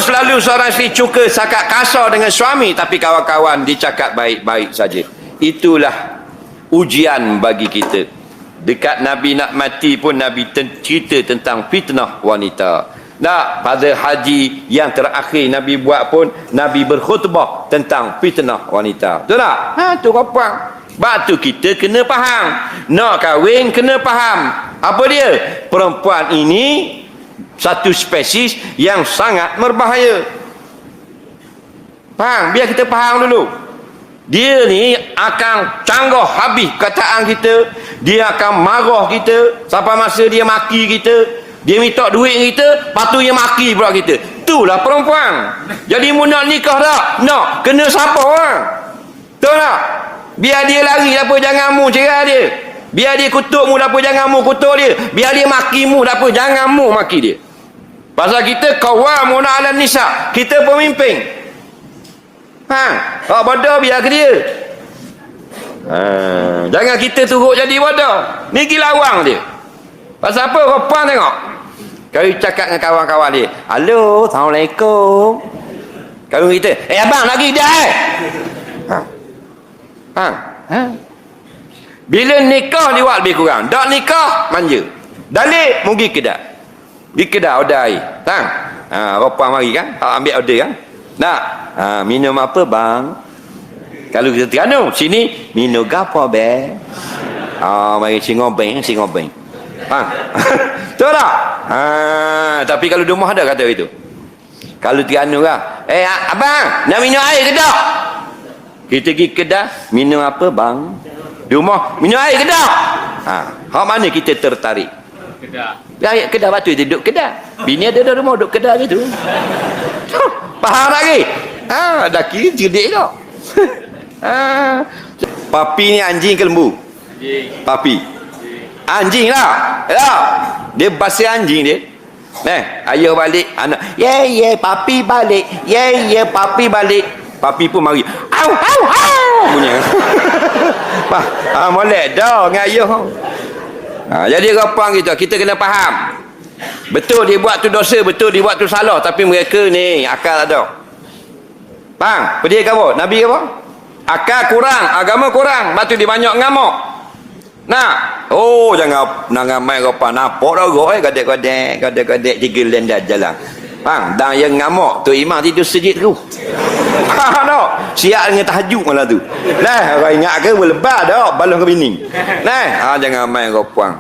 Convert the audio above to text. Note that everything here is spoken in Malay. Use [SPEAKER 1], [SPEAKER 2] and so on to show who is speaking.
[SPEAKER 1] selalu seorang isteri cuka cakap kasar dengan suami, tapi kawan-kawan dia cakap baik-baik saja. Itulah ujian bagi kita. Dekat Nabi nak mati pun Nabi cerita tentang fitnah wanita. Nah, pada haji yang terakhir Nabi buat pun Nabi berkhutbah tentang fitnah wanita. Betul tak? Tu apa? Sebab tu kita kena faham. Nak kahwin kena faham. Apa dia? Perempuan ini satu spesies yang sangat berbahaya. Faham? Biar kita faham dulu. Dia ni akan canggah habis kataan kita. Dia akan marah kita sampai masa dia maki kita. Dia minta duit kita, patutnya maki pula kita. Itulah perempuan. Jadi mu nak nikah tak? Nak. Kena siapa orang? Betul tak? Biar dia lari apa jangan mu cerai dia. Biar dia kutuk mu apa jangan mu kutuk dia. Biar dia maki mu apa jangan mu maki dia. Pasal kita qawwamuna 'alan nisa. Kita pemimpin. Kalau bodoh biar ke dia. Jangan kita turut jadi bodoh. Ni gila lawang dia. Pasal apa? Perempuan tengok. Kalau cakap dengan kawan-kawan dia, halo, assalamualaikum. Kalau kita, abang lagi dah Bila nikah dia buat lebih kurang. Tak nikah manja. Dalik mungkin kedak. Di kedai order air. Perempuan mari kan, ambil order kan. Nak minum apa bang? Kalau kita Terengganu sini minum gapo be? Mari singobeng. Betul tak? Tapi kalau di rumah ada kata itu. Kalau Terengganu lah, abang nak minum air ke tak? Kita pergi kedai, minum apa bang? Di rumah minum air ke tak? Hak mana kita tertarik? Kedai. Kedai batu dia duduk kedai. Bini ada dalam rumah duduk kedai gitu. Faham lagi? Daki cerdik kau. Papi ni anjing ke lembu? Papi. Anjing lah. Dia bahasa anjing dia. Ayah balik, anak, papi balik. Papi balik. Papi pun mari. Au. Bunyi. Molek dah dengan ayah. Jadi rapang kita kena faham. Betul dia buat tu dosa, betul dia buat tu salah, tapi mereka ni akal ada. Faham? Pedih ke apa? Nabi ke apa? Akal kurang, agama kurang, batu dia banyak ngamuk. Jangan main rapang nampak dah gok gadek tiga lendat jalan. Faham? Dan yang ngamuk tu imam tidur sejid tu. Faham tak? Siap dengan tahajud malah tu. Orang ingat ke berlebar dah balon ke bini. Jangan main rapang.